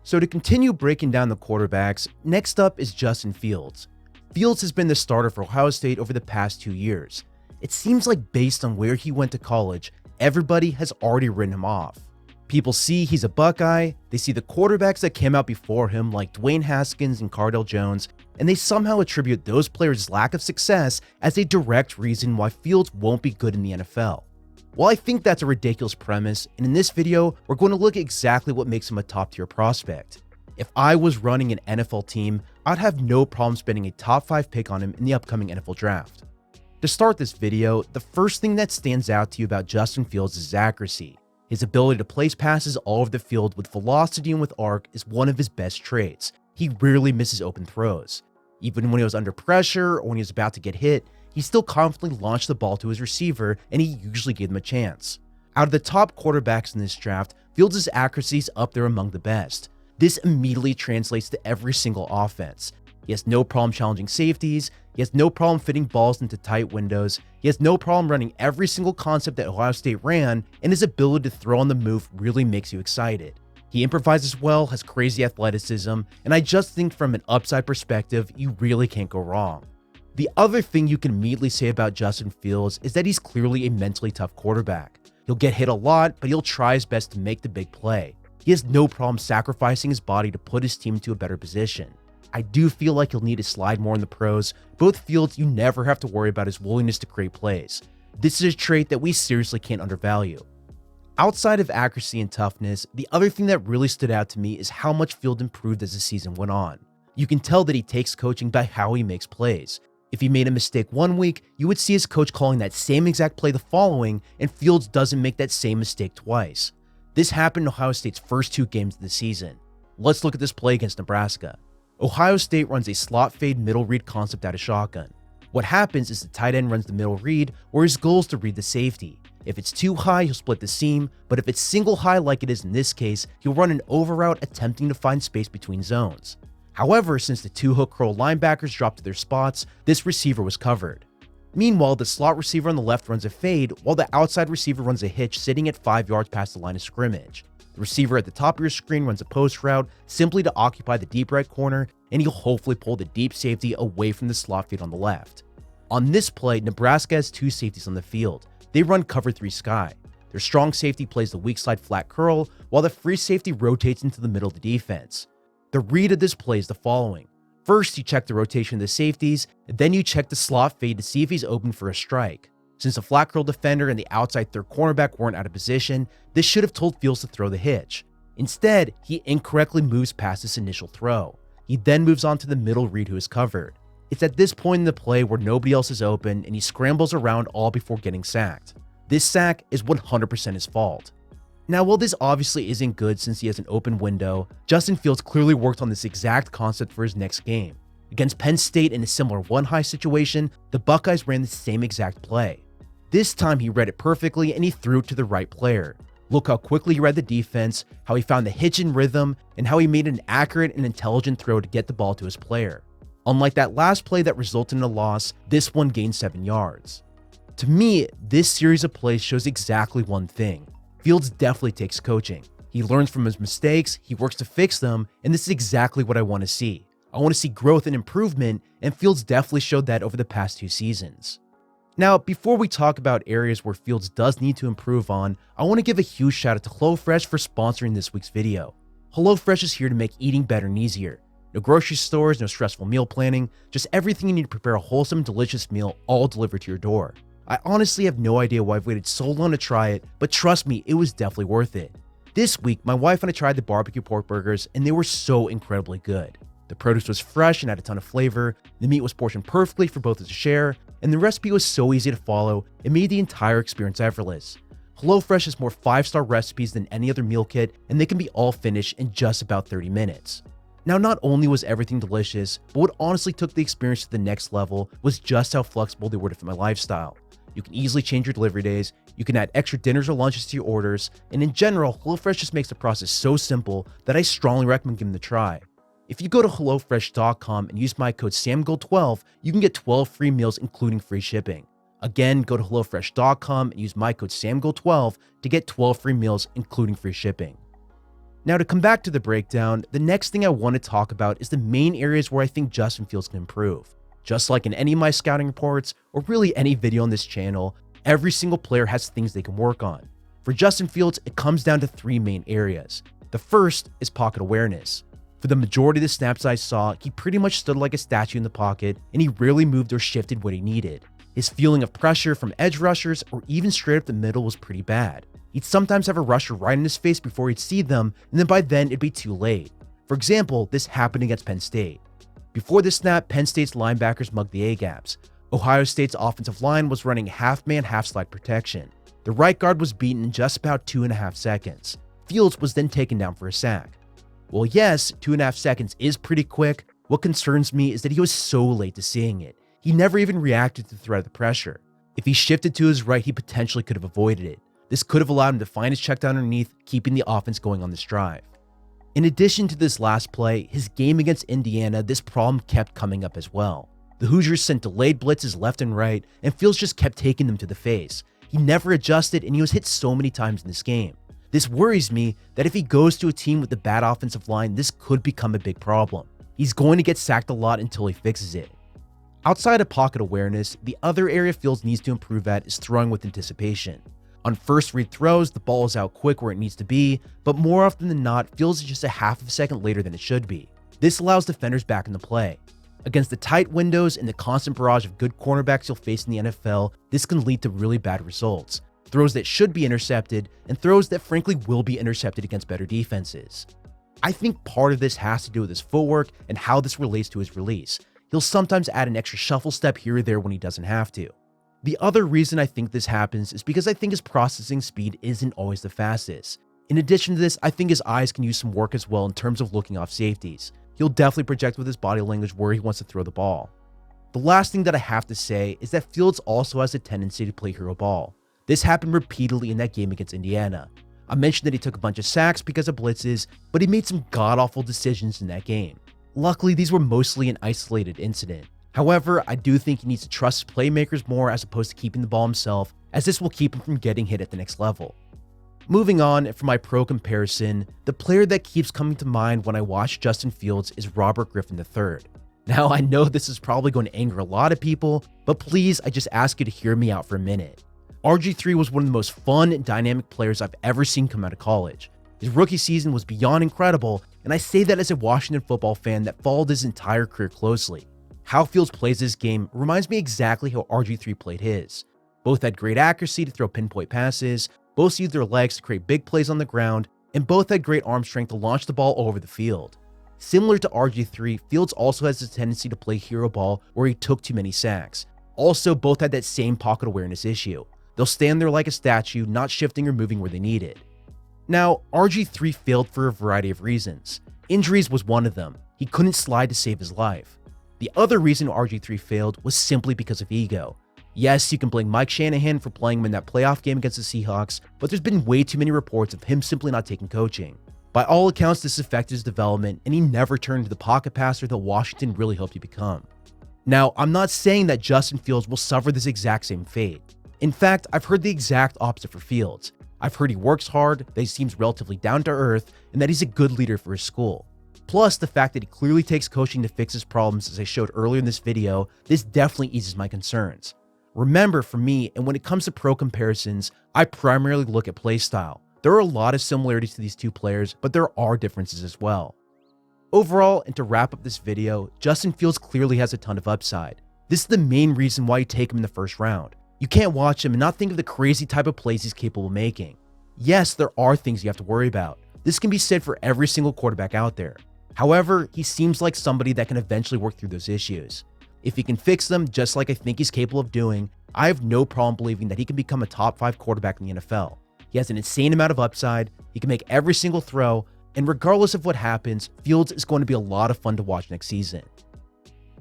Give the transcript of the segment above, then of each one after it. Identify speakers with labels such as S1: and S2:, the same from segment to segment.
S1: So to continue breaking down the quarterbacks, next up is Justin Fields. Fields has been the starter for Ohio State over the past 2 years. It seems like based on where he went to college, everybody has already written him off. People see he's a Buckeye, they see the quarterbacks that came out before him like Dwayne Haskins and Cardale Jones, and they somehow attribute those players' lack of success as a direct reason why Fields won't be good in the NFL. Well, I think that's a ridiculous premise, and in this video, we're going to look at exactly what makes him a top-tier prospect. If I was running an NFL team, I'd have no problem spending a top 5 pick on him in the upcoming NFL draft. To start this video, the first thing that stands out to you about Justin Fields is his accuracy. His ability to place passes all over the field with velocity and with arc is one of his best traits. He rarely misses open throws. Even when he was under pressure or when he was about to get hit, he still confidently launched the ball to his receiver, and he usually gave him a chance. Out of the top quarterbacks in this draft, Fields' accuracy is up there among the best. This immediately translates to every single offense. He has no problem challenging safeties, he has no problem fitting balls into tight windows, he has no problem running every single concept that Ohio State ran, and his ability to throw on the move really makes you excited. He improvises well, has crazy athleticism, and I just think from an upside perspective, you really can't go wrong. The other thing you can immediately say about Justin Fields is that he's clearly a mentally tough quarterback. He'll get hit a lot, but he'll try his best to make the big play. He has no problem sacrificing his body to put his team into a better position. I do feel like he'll need to slide more in the pros. Both Fields, you never have to worry about his willingness to create plays. This is a trait that we seriously can't undervalue. Outside of accuracy and toughness, the other thing that really stood out to me is how much Fields improved as the season went on. You can tell that he takes coaching by how he makes plays. If he made a mistake one week, you would see his coach calling that same exact play the following, and Fields doesn't make that same mistake twice. This happened in Ohio State's first 2 games of the season. Let's look at this play against Nebraska. Ohio State runs a slot fade middle read concept out of shotgun. What happens is the tight end runs the middle read, where his goal is to read the safety. If it's too high, he'll split the seam, but if it's single high like it is in this case, he'll run an over route attempting to find space between zones. However, since the 2 hook curl linebackers dropped to their spots, this receiver was covered. Meanwhile, the slot receiver on the left runs a fade, while the outside receiver runs a hitch sitting at 5 yards past the line of scrimmage. The receiver at the top of your screen runs a post route simply to occupy the deep right corner, and he'll hopefully pull the deep safety away from the slot fade on the left. On this play, Nebraska has 2 safeties on the field. They run cover 3 sky. Their strong safety plays the weak side flat curl, while the free safety rotates into the middle of the defense. The read of this play is the following. First, you check the rotation of the safeties, and then you check the slot fade to see if he's open for a strike. Since the flat curl defender and the outside third cornerback weren't out of position, this should have told Fields to throw the hitch. Instead, he incorrectly moves past this initial throw. He then moves on to the middle read who is covered. It's at this point in the play where nobody else is open and he scrambles around all before getting sacked. This sack is 100% his fault. Now, while this obviously isn't good since he has an open window, Justin Fields clearly worked on this exact concept for his next game. Against Penn State in a similar one-high situation, the Buckeyes ran the same exact play. This time he read it perfectly and he threw it to the right player. Look how quickly he read the defense, how he found the hitch in rhythm, and how he made an accurate and intelligent throw to get the ball to his player. Unlike that last play that resulted in a loss, this one gained 7 yards. To me, this series of plays shows exactly one thing. Fields definitely takes coaching. He learns from his mistakes, he works to fix them, and this is exactly what I want to see. I want to see growth and improvement, and Fields definitely showed that over the past 2 seasons. Now, before we talk about areas where Fields does need to improve on, I want to give a huge shout out to HelloFresh for sponsoring this week's video. HelloFresh is here to make eating better and easier. No grocery stores, no stressful meal planning, just everything you need to prepare a wholesome, delicious meal all delivered to your door. I honestly have no idea why I've waited so long to try it, but trust me, it was definitely worth it. This week, my wife and I tried the barbecue pork burgers, and they were so incredibly good. The produce was fresh and had a ton of flavor, the meat was portioned perfectly for both of us to share, and the recipe was so easy to follow, it made the entire experience effortless. HelloFresh has more 5-star recipes than any other meal kit, and they can be all finished in just about 30 minutes. Now, not only was everything delicious, but what honestly took the experience to the next level was just how flexible they were to fit my lifestyle. You can easily change your delivery days, you can add extra dinners or lunches to your orders, and in general, HelloFresh just makes the process so simple that I strongly recommend giving it a try. If you go to HelloFresh.com and use my code SAMGOLD12, you can get 12 free meals including free shipping. Again, go to HelloFresh.com and use my code SAMGOLD12 to get 12 free meals including free shipping. Now, to come back to the breakdown, the next thing I want to talk about is the main areas where I think Justin Fields can improve. Just like in any of my scouting reports, or really any video on this channel, every single player has things they can work on. For Justin Fields, it comes down to 3 main areas. The first is pocket awareness. For the majority of the snaps I saw, he pretty much stood like a statue in the pocket, and he rarely moved or shifted what he needed. His feeling of pressure from edge rushers or even straight up the middle was pretty bad. He'd sometimes have a rusher right in his face before he'd see them, and then by then it'd be too late. For example, this happened against Penn State. Before the snap, Penn State's linebackers mugged the A-gaps. Ohio State's offensive line was running half-man, half-slide protection. The right guard was beaten in just about 2.5 seconds. Fields was then taken down for a sack. Well, yes, 2.5 seconds is pretty quick. What concerns me is that he was so late to seeing it. He never even reacted to the threat of the pressure. If he shifted to his right, he potentially could have avoided it. This could have allowed him to find his check down underneath, keeping the offense going on this drive. In addition to this last play, his game against Indiana, this problem kept coming up as well. The Hoosiers sent delayed blitzes left and right, and Fields just kept taking them to the face. He never adjusted, and he was hit so many times in this game. This worries me that if he goes to a team with a bad offensive line, this could become a big problem. He's going to get sacked a lot until he fixes it. Outside of pocket awareness, the other area Fields needs to improve at is throwing with anticipation. On first read throws, the ball is out quick where it needs to be, but more often than not, Fields is just a half of a second later than it should be. This allows defenders back in the play. Against the tight windows and the constant barrage of good cornerbacks you'll face in the NFL, this can lead to really bad results. Throws that should be intercepted, and throws that frankly will be intercepted against better defenses. I think part of this has to do with his footwork and how this relates to his release. He'll sometimes add an extra shuffle step here or there when he doesn't have to. The other reason I think this happens is because I think his processing speed isn't always the fastest. In addition to this, I think his eyes can use some work as well in terms of looking off safeties. He'll definitely project with his body language where he wants to throw the ball. The last thing that I have to say is that Fields also has a tendency to play hero ball. This happened repeatedly in that game against Indiana. I mentioned that he took a bunch of sacks because of blitzes, but he made some god-awful decisions in that game. Luckily, these were mostly an isolated incident. However, I do think he needs to trust his playmakers more as opposed to keeping the ball himself, as this will keep him from getting hit at the next level. Moving on, for my pro comparison, the player that keeps coming to mind when I watch Justin Fields is Robert Griffin III. Now, I know this is probably going to anger a lot of people, but please, I just ask you to hear me out for a minute. RG3 was one of the most fun and dynamic players I've ever seen come out of college. His rookie season was beyond incredible, and I say that as a Washington football fan that followed his entire career closely. How Fields plays this game reminds me exactly how RG3 played his. Both had great accuracy to throw pinpoint passes, both used their legs to create big plays on the ground, and both had great arm strength to launch the ball all over the field. Similar to RG3, Fields also has a tendency to play hero ball where he took too many sacks. Also, both had that same pocket awareness issue. They'll stand there like a statue, not shifting or moving where they need it. Now, RG3 failed for a variety of reasons. Injuries was one of them. He couldn't slide to save his life. The other reason RG3 failed was simply because of ego. Yes, you can blame Mike Shanahan for playing him in that playoff game against the Seahawks, but there's been way too many reports of him simply not taking coaching. By all accounts, this affected his development, and he never turned into the pocket passer that Washington really hoped he'd become. Now, I'm not saying that Justin Fields will suffer this exact same fate. In fact, I've heard the exact opposite for Fields. I've heard he works hard, that he seems relatively down to earth, and that he's a good leader for his school. Plus, the fact that he clearly takes coaching to fix his problems as I showed earlier in this video, this definitely eases my concerns. Remember, for me, and when it comes to pro comparisons, I primarily look at play style. There are a lot of similarities to these two players, but there are differences as well. Overall, and to wrap up this video, Justin Fields clearly has a ton of upside. This is the main reason why you take him in the first round. You can't watch him and not think of the crazy type of plays he's capable of making. Yes, there are things you have to worry about. This can be said for every single quarterback out there. However, he seems like somebody that can eventually work through those issues. If he can fix them, just like I think he's capable of doing, I have no problem believing that he can become a top 5 quarterback in the NFL. He has an insane amount of upside, he can make every single throw, and regardless of what happens, Fields is going to be a lot of fun to watch next season.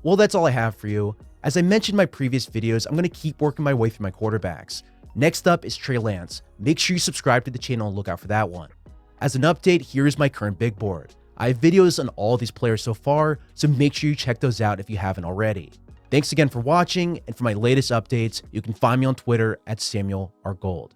S1: Well, that's all I have for you. As I mentioned in my previous videos, I'm going to keep working my way through my quarterbacks. Next up is Trey Lance. Make sure you subscribe to the channel and look out for that one. As an update, here is my current big board. I have videos on all these players so far, so make sure you check those out if you haven't already. Thanks again for watching, and for my latest updates, you can find me on Twitter at Samuel R. Gold.